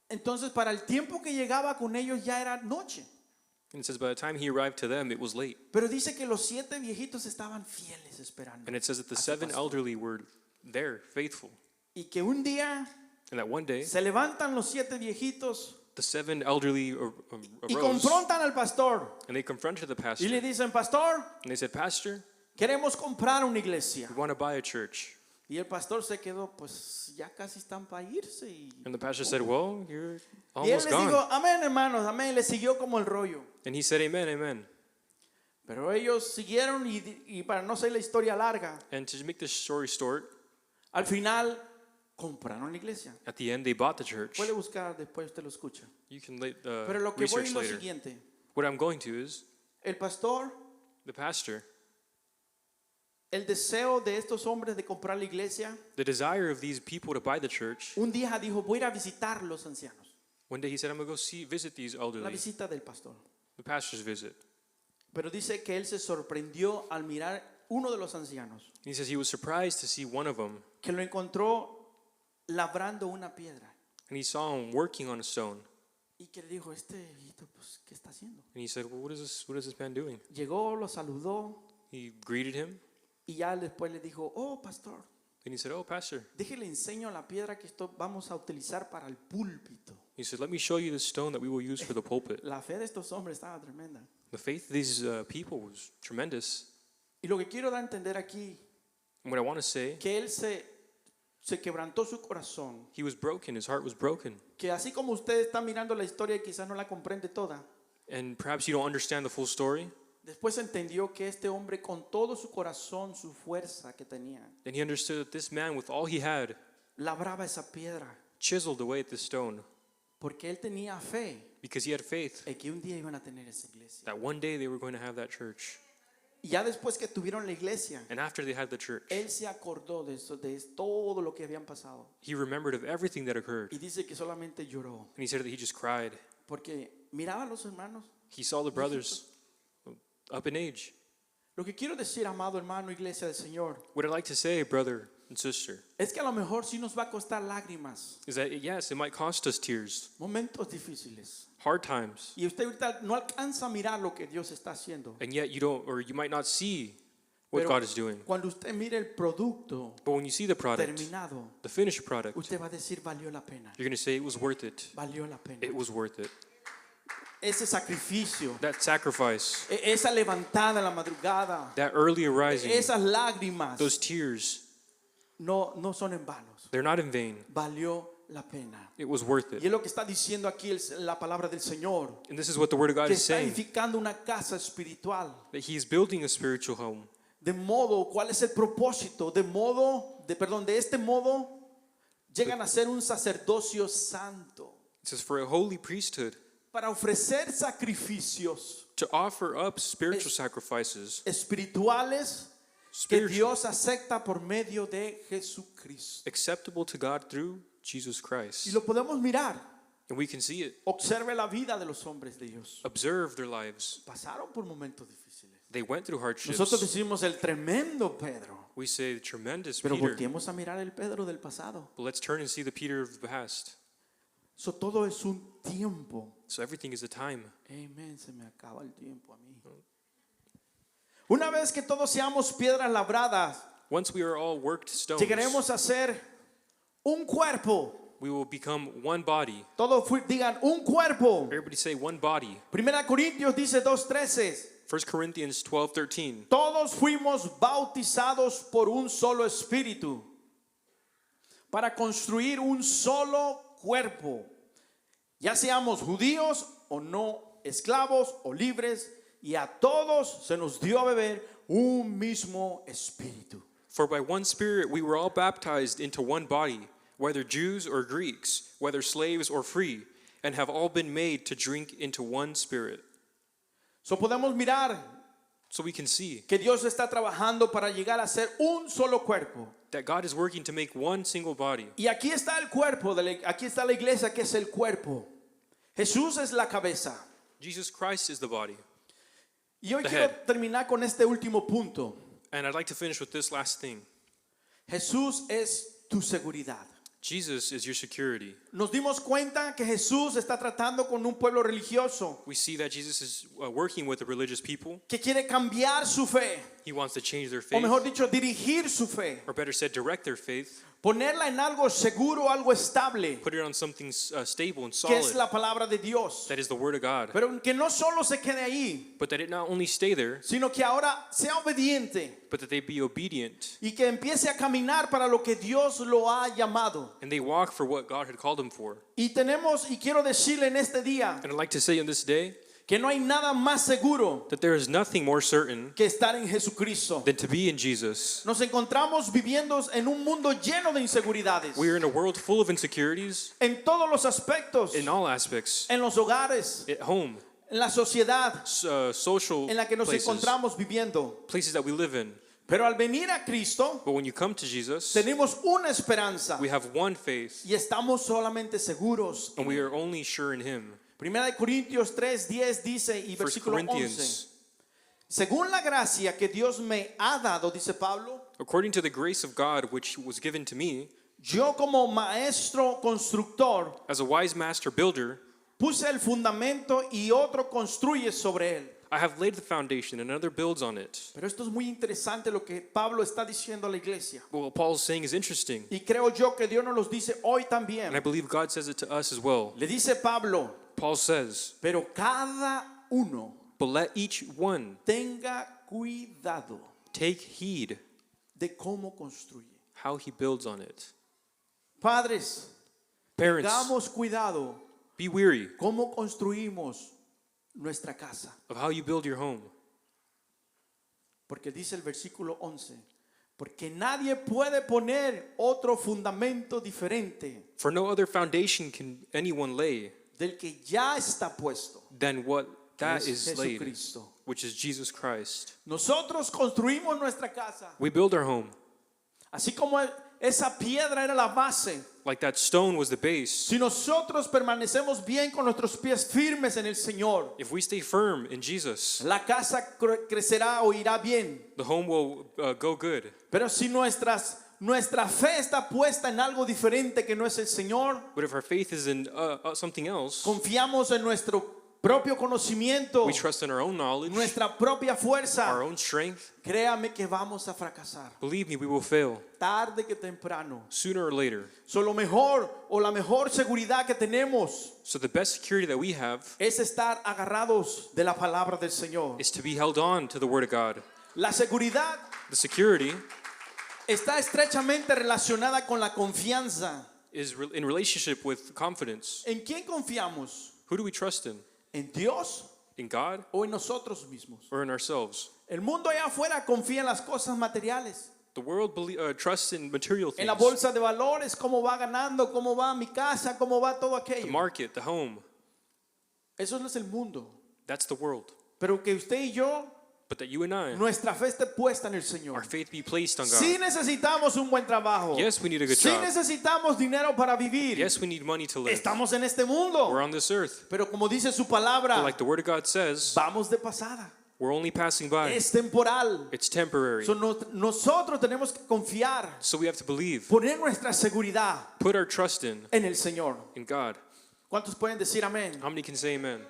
Entonces para el tiempo que llegaba con ellos ya era noche. And it says by the time he arrived to them, it was late. Pero dice que los 7 viejitos estaban fieles esperando. And it says that the a su 7 pastor. elderly were there, faithful. Y que un día And that one day, se levantan los 7 viejitos the 7 elderly y arose confrontan al pastor. and they confronted the Y pastor. le dicen, pastor, And they said, Pastor, queremos comprar una iglesia. we want to buy a church. Y el pastor se quedó, pues ya casi están para irse. And the pastor said, Well, you're Y él almost les dijo, gone. amén hermanos, amén. Le siguió como el rollo. And he said, Amen, amen. Pero ellos siguieron y para no ser la historia larga, And to make this story short, al final compraron la iglesia. at the end, they bought the church. Puede buscar, después usted lo escucha. You can Pero lo que voy research es lo later. siguiente. What I'm going to is El pastor, the pastor, el deseo de estos hombres de comprar la iglesia, the desire of these people to buy the church. un día dijo, voy a ir a visitar los ancianos. One day he said, I'm going to go visit these La elderly, visita del pastor. the pastor's visit. Pero dice que él se sorprendió al mirar uno de los ancianos, And he says he was surprised to see one of them, que lo encontró labrando una piedra. and he saw him working on a stone. Y que le dijo, este viejito, pues, ¿qué está haciendo? And he said, Well, what is this man doing? Llegó, lo saludó He greeted him, y ya después le dijo, oh, pastor, and he said, Oh, pastor. déjele enseño la piedra que esto vamos a utilizar para el púlpito. He said, Let me show you the stone that we will use for the pulpit. La fe de estos hombres estaba tremenda. The faith of these people was tremendous. Y lo que quiero dar a entender aquí, And what I want to say, que él se quebrantó su corazón, he was broken. His heart was broken. que así como usted está mirando la historia y quizás no la comprende toda, And perhaps you don't understand the full story. después entendió que este hombre con todo su corazón, su fuerza que tenía, Then he understood that this man, with all he had, labraba esa piedra, chiseled away at the stone porque él tenía fe because he had faith en que un día iban a tener esa iglesia. that one day they were going to have that church. Y ya después que tuvieron la iglesia, And after they had the church, él se acordó de todo lo que habían pasado. he remembered of everything that occurred. Y dice que solamente lloró. And he said that he just cried. Porque miraba a los hermanos. He saw the brothers up in age. Lo que quiero decir, amado hermano, iglesia del Señor, What I'd like to say, brother and sister, es que a lo mejor sí nos va a costar lágrimas, is that yes, it might cost us tears, momentos difíciles. hard times, Y usted ahorita no alcanza a mirar lo que Dios está haciendo. and yet you don't, or you might not see what Pero God is doing. cuando usted mire el producto But when you see the product, terminado, the finished product, usted va a decir, valió la pena, you're going to say it was worth it. valió la pena. It was worth it. Ese sacrificio, That sacrifice, esa levantada en la madrugada, that early arising, esas lágrimas, those tears, no son en vanos. they're not in vain. Valió la pena. It was worth Y it. es lo que está diciendo aquí la palabra del Señor, And this is what the Word of God que is está saying, edificando una casa espiritual. that He is building a spiritual home. De modo, ¿cuál es el propósito? De este modo, llegan a ser un sacerdocio santo It says, for a holy priesthood, para ofrecer sacrificios to offer up spiritual sacrifices, espirituales que spiritual, Dios acepta por medio de Jesucristo. acceptable to God through Jesus Y Christ. lo podemos mirar. And we can see it. Observe la vida de los hombres de Dios. Observe their lives. Pasaron por momentos difíciles. They went through Nosotros hardships. decimos el tremendo Pedro, We say the tremendous pero Peter. volteemos a mirar el Pedro del pasado. But let's turn and see the Peter of the past. So, todo es un tiempo. So everything is a time. Amén, se me acaba el tiempo a mí. Una vez que todos seamos piedras labradas, Once we are all worked stones, llegaremos a ser un cuerpo. we will become one body. Todos digan un cuerpo. Everybody say one body. Primera Corintios dice 2:13. 1 Corinthians 12:13. Todos fuimos bautizados por un solo espíritu para construir un solo cuerpo, ya seamos judíos o no, esclavos o libres, y a todos se nos dio a beber un mismo espíritu. For by one Spirit we were all baptized into one body, whether Jews or Greeks, whether slaves or free, and have all been made to drink into one Spirit. So podemos mirar So we can see que Dios está trabajando para llegar a ser un solo cuerpo. that God is working to make one single body. Y aquí está el cuerpo, aquí está la iglesia que es el cuerpo. Jesús es la cabeza. Jesus Christ is the body. Y hoy The quiero head. terminar con este último punto. And I'd like to finish with this last thing. Jesús es tu seguridad. Jesus is your security. Nos dimos cuenta que Jesús está tratando con un pueblo religioso We see that Jesus is working with the religious people. que quiere cambiar su fe, He wants to change their o faith, mejor dicho, dirigir su fe, or better said, direct their faith, ponerla en algo seguro, algo estable, put it on something stable and que es solid. la palabra de Dios. That is the Word of God. Pero que no solo se quede ahí, But that it not only stay there, sino que ahora sea obediente but that they be obedient y que empiece a caminar para lo que Dios lo ha llamado. and they walk for what God had called them for. Y quiero decirle en este día And I'd like to say on this day que no hay nada más seguro that there is nothing more certain que estar en Jesucristo. than to be in Jesus. Nos encontramos viviendo en un mundo lleno de inseguridades, We are in a world full of insecurities en todos los aspectos, in all aspects, en los hogares, at home, en la sociedad social en la que nos places, encontramos viviendo. places that we live in. Pero al venir a Cristo, But when you come to Jesus, tenemos una esperanza we have one faith, y estamos solamente seguros. and we are only sure in Him. Primera de Corintios 3:10 dice, y 1 versículo 11, Corinthians, según la gracia que Dios me ha dado, dice Pablo, according to the grace of God which was given to me, yo como maestro constructor as a wise master builder, puse el fundamento y otro construye sobre él. I have laid the foundation, and another builds on it. Pero esto es muy interesante lo que Pablo está diciendo a la iglesia. But what Paul's saying is interesting, Y creo yo que Dios nos los dice hoy and I también. believe God says it to us as well. Le dice Pablo, Paul says, pero cada uno but let each one tenga cuidado take heed de cómo construye. how he builds on it. Padres, Parents, tengamos cuidado be weary cómo construimos nuestra casa. of how you build your home. Porque dice el versículo 11, porque nadie puede poner otro fundamento diferente For no other foundation can anyone lay del que ya está puesto, than what que that es is laid, Jesucristo. which is Jesus Christ. Nosotros construimos nuestra casa. We build our home. Así como esa piedra era la base. Like that stone was the base. Si nosotros permanecemos bien con nuestros pies firmes en el Señor, If we stay firm in Jesus, la casa crecerá o irá bien. the home will go good. Pero si nuestra fe está puesta en algo diferente que no es el Señor, But if our faith is in something else, confiamos en nuestro propio conocimiento, we trust in our own knowledge, nuestra propia our fuerza, own strength, créame que vamos a fracasar. believe me, we will fail Tarde que temprano. sooner or later. So, lo mejor o la mejor seguridad que tenemos So the best security that we have es estar agarrados de la palabra del Señor. is to be held on to the Word of God. La seguridad The security está estrechamente relacionada con la confianza. is in relationship with confidence. ¿En quién confiamos? Who do we trust in? ¿En Dios In God o en nosotros mismos? or in ourselves? El mundo allá afuera confía en las cosas materiales, The world trusts in material en la things. bolsa de valores, cómo va ganando, cómo va mi casa, cómo va todo The aquello. market, the home, Eso no es el mundo. that's the world. Pero que usted y yo, But that you and I, nuestra fe esté puesta en el our Señor. faith be placed on God. Sí necesitamos un buen trabajo. Yes, we need a good Sí job. necesitamos dinero para vivir. Yes, we need money to live. Estamos en este mundo. We're on this earth. Pero como dice su palabra, But like the Word of God says, vamos de pasada. we're only passing by. Es temporal. It's temporary. So, nosotros tenemos que confiar, So we have to believe, poner nuestra seguridad put our trust in el Señor. God. ¿Cuántos pueden decir amén? How many can say amen?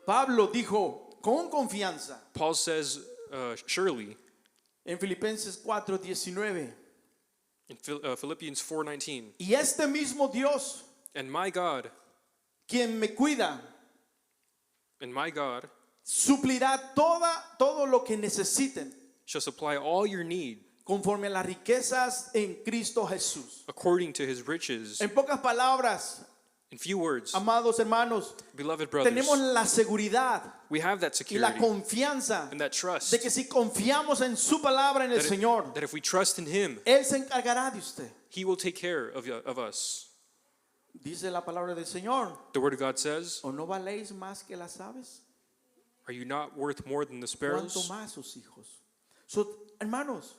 Pablo dijo con confianza Paul says, surely, en Filipenses 4:19, in Philippians 4:19, y este mismo Dios, and my God, quien me cuida, and my God suplirá todo lo que necesiten shall supply all your need conforme a las riquezas en Cristo Jesús. according to his riches. En pocas palabras, In few words, amados hermanos, beloved brothers, tenemos la seguridad we have that y la security confianza and that trust de que si confiamos en su palabra en el Señor, that if we trust in him, Él se encargará de usted. he will take care of us. Dice la palabra del Señor, The Word of God says, ¿o no valéis más que las aves? are you not worth more than the ¿Cuánto sparrows? más sus hijos? So, hermanos,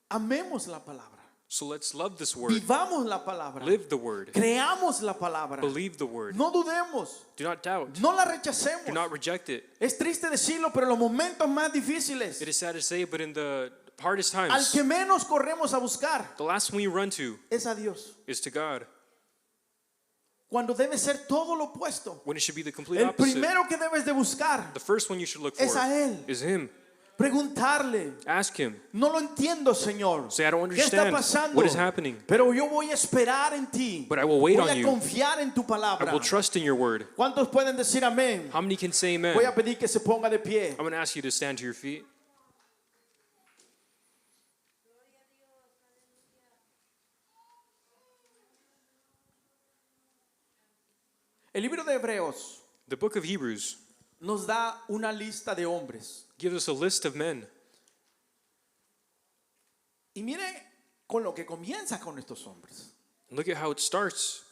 amemos la palabra. So let's love this Word, Vivamos la palabra. live the Word, Creamos la palabra. believe the Word. No dudemos. Do not doubt, No la do rechacemos. not reject it. Es triste decirlo, pero en los momentos más difíciles, It is sad to say, but in the hardest al times, que menos corremos a buscar the last one we run to es a Dios. is to God, Cuando debe ser todo lo opuesto. when it should be the complete El opposite. primero que debes de buscar The first one you should look es for a Él. is Him. Preguntarle. Ask Him. No lo entiendo, Señor. Say, I don't ¿Qué está understand pasando? what is happening, Pero yo voy a esperar en ti. but I will wait Voy on a you. confiar en tu I palabra. will trust in your Word. ¿Cuántos pueden decir amén? How many can say amen? Voy a pedir que se ponga de pie. I'm going to ask you to stand to your feet. El libro de Hebreos The book of Hebrews nos da una lista de hombres. gives us a list of men. Y mire con lo que comienza con estos hombres. And look at how it starts.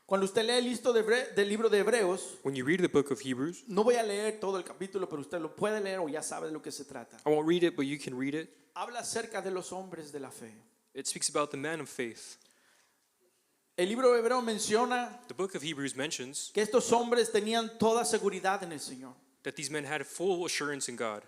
Cuando usted lee el listo del libro de Hebreos, When you read the book of Hebrews, no voy a leer todo el capítulo, pero usted lo puede leer o ya sabe de lo que se trata. I won't read it, but you can read it. Habla acerca de los hombres de la fe. It speaks about the man of faith. El libro de Hebreos menciona The book of Hebrews mentions que estos hombres tenían toda seguridad en el Señor. that these men had full assurance in God,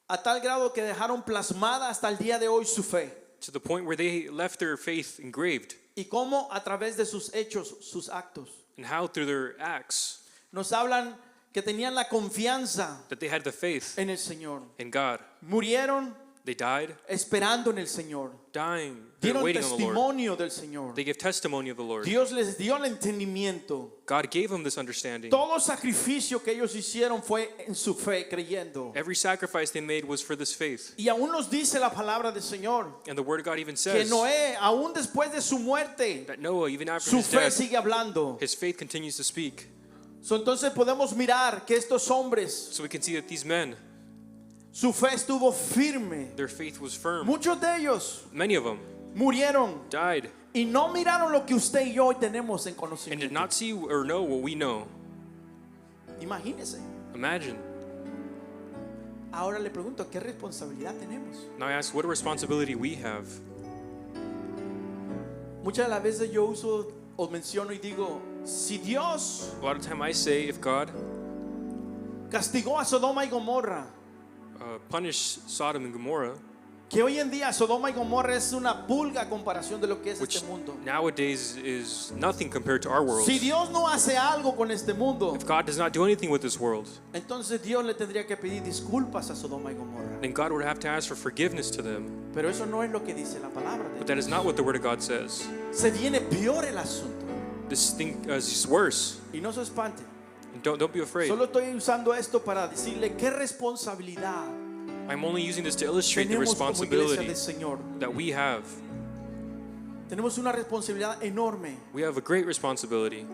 A tal grado que dejaron plasmada hasta el día de hoy su fe. to the point where they left their faith engraved, Y cómo a través de sus hechos, sus actos, and how through their acts nos hablan que tenían la confianza that they had the faith en el Señor. in God. Murieron They died, esperando en el Señor. dying, they're Dieron waiting on the Lord. testimonio del Señor. They gave testimony of the Lord. Dios les dio el entendimiento. God gave them this understanding. Todo sacrificio que ellos hicieron fue en su fe, creyendo. Every sacrifice they made was for this faith. Y aún nos dice la palabra del Señor And the Word of God even que says Noé, aún después de su muerte, that Noah, even after su his fe death, sigue hablando. his faith continues to speak. So, entonces podemos mirar que estos hombres, So we can see that these men, su fe estuvo firme. their faith was firm. Muchos de ellos Many of them murieron died y no miraron lo que usted y yo hoy tenemos en and did conocimiento. not see or know what we know. Imagínese. Imagine. Ahora le pregunto, ¿qué responsabilidad tenemos? Now I ask, what responsibility we have? Muchas de las veces yo uso o menciono y digo, si Dios A lot of time I say, if God castigó a Sodoma y Gomorra, punished Sodom and Gomorrah, que hoy en día Sodoma y Gomorra es una pulga a comparación de lo que es which este mundo. nowadays is nothing compared to our world. Si Dios no hace algo con este mundo, If God does not do anything with this world, entonces Dios le tendría que pedir disculpas a Sodoma y Gomorra. then God would have to ask for forgiveness to them. Pero eso no es lo que dice la palabra de But that Dios. is not what the Word of God says. Se viene peor el asunto. This thing is worse. Y no se espante. And don't be afraid. Solo estoy usando esto para decirle qué responsabilidad I'm only using this to illustrate the tenemos como iglesia responsibility del Señor. that we have. Tenemos una responsabilidad enorme. We have a great responsibility.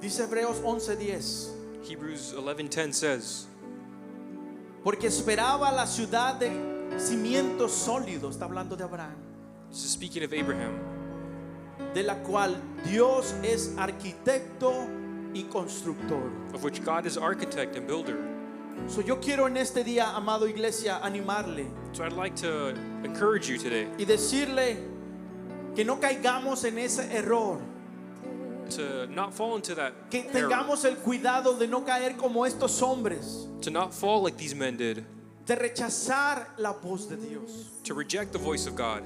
Dice Hebreos 11:10. Hebrews 11:10 says, Porque esperaba la ciudad de cimientos sólidos. Está hablando de Abraham. this is speaking of Abraham, De la cual Dios es arquitecto y constructor. of which God is architect and builder. So yo quiero en este día, amado iglesia, animarle So I'd like to encourage you today y decirle que no caigamos en ese error. to not fall into that Que error, tengamos el cuidado de no caer como estos hombres, to not fall like these men did, de rechazar la voz de Dios. to reject the voice of God.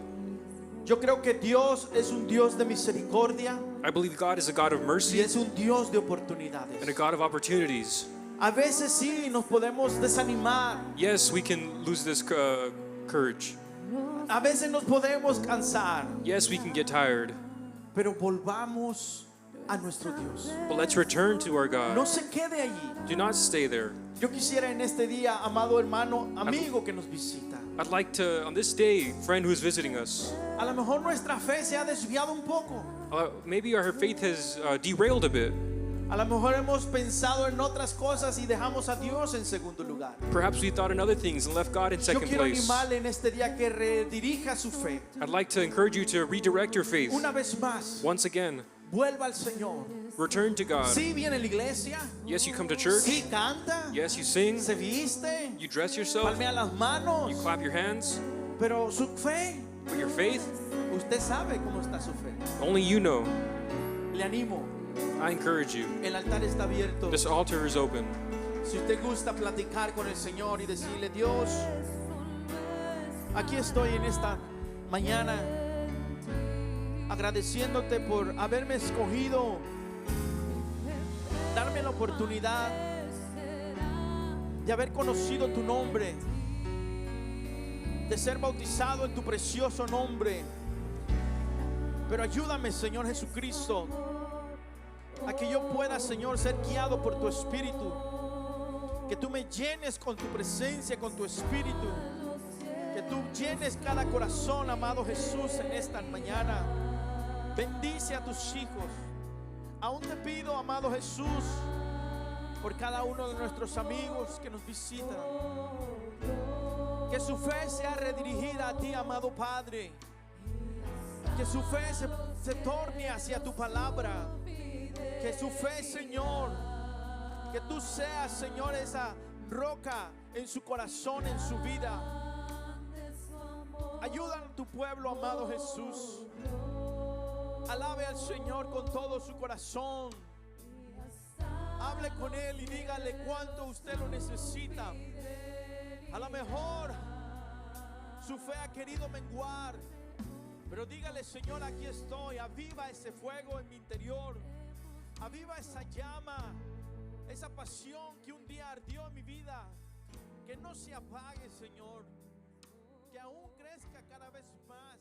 Yo creo que Dios es un Dios de misericordia I believe God is a God of y mercy es un Dios de and a oportunidades. God of opportunities. A veces sí nos podemos desanimar, Yes, we can lose this courage. a veces nos podemos cansar, Yes, we can get tired. pero volvamos a nuestro Dios. But let's return to our No God. se quede allí. Do not stay there. Yo quisiera en este día, amado hermano, amigo que nos visita, I'd like to, on this day, friend who's visiting us, a lo mejor nuestra fe se ha desviado un poco. maybe our faith has derailed a bit. A lo mejor hemos pensado en otras cosas y dejamos a Dios en segundo lugar. Perhaps we thought in other things and left God in Yo second quiero place. animarle en este día que redirija su fe. I'd like to encourage you to redirect your faith. Una vez más, Once again, vuelva al Señor. return to God. Sí, viene a la iglesia. Yes, you come to church. Sí, canta. Yes, you sing. Se viste. You dress yourself. Palmea las manos. You clap your hands. Pero su fe, But your faith, usted sabe cómo está su fe. only you know. Le animo. I encourage you. El altar está abierto. This altar is open. Si usted gusta platicar con el Señor y decirle, Dios, aquí estoy en esta mañana agradeciéndote por haberme escogido, darme la oportunidad de haber conocido tu nombre, de ser bautizado en tu precioso nombre. Pero ayúdame, Señor Jesucristo, a que yo pueda, Señor, ser guiado por tu Espíritu. Que tú me llenes con tu presencia, con tu Espíritu. Que tú llenes cada corazón, amado Jesús, en esta mañana. Bendice a tus hijos. Aún te pido, amado Jesús, por cada uno de nuestros amigos que nos visitan. Que su fe sea redirigida a ti, amado Padre. Que su fe se torne hacia tu palabra. Que su fe, Señor, que tú seas, Señor, esa roca en su corazón, en su vida. Ayuda a tu pueblo, amado Jesús. Alabe al Señor con todo su corazón. Hable con Él y dígale cuánto usted lo necesita. A lo mejor su fe ha querido menguar, pero dígale, Señor, aquí estoy. Aviva ese fuego en mi interior. Aviva esa llama, esa pasión que un día ardió en mi vida. Que no se apague, Señor. Que aún crezca cada vez más.